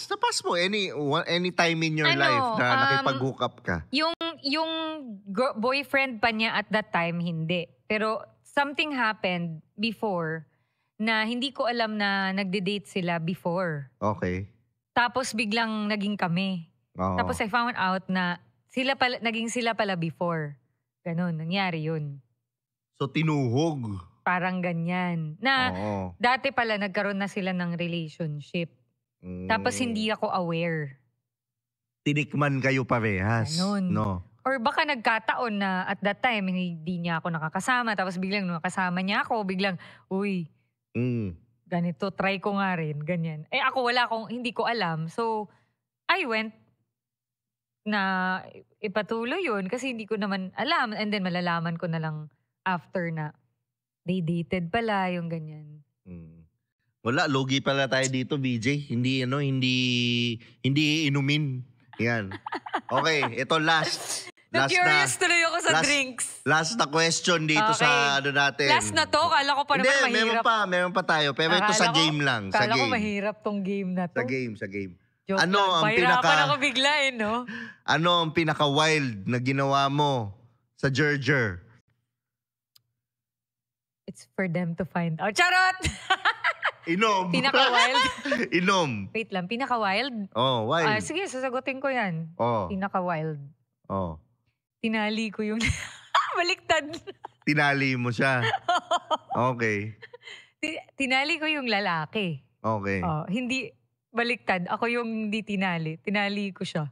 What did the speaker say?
Napas mo any time in your life na nakipag-hook up ka? Yung boyfriend pa niya at that time, hindi. Pero something happened before na hindi ko alam na nagde-date sila before. Okay. Tapos biglang naging kami. Oo. Tapos I found out na naging sila pala before. Ganon, nangyari yun. So tinuhog. Parang ganyan. Na dati pala nagkaroon na sila ng relationship. Tapos hindi ako aware. Tinikman kayo parehas. Ganon. No? Or baka nagkataon na at that time hindi niya ako nakakasama. Tapos biglang nakasama niya ako. Biglang, uy, ganito, try ko nga rin. Ganyan. Ako hindi ko alam. So, I went na ipatuloy yun kasi hindi ko naman alam. And then malalaman ko na lang after na they dated pala, yung ganyan. Wala, logi pala tayo dito, BJ. Hindi inumin. Yan. Okay, ito last. Na-curious tuloy ako sa drinks. Last na question dito sa natin. Last na to? Kala ko pa naman mahirap. Meron pa tayo. Pero ito sa game lang. Kala ko mahirap tong game na to. Sa game. Joke lang. Mahirapan ako bigla no? Ano ang pinaka-wild na ginawa mo sa Gerger? It's for them to find out. Charot! Inom. Pinaka-wild? Inom. Wait lang, pinaka-wild? Wild. Sige, sasagutin ko yan. Pinaka-wild. Tinali ko yung... Baliktad. Tinali mo siya? Okay. Tinali ko yung lalaki. Okay. Hindi baliktad. Ako yung hindi tinali. Tinali ko siya.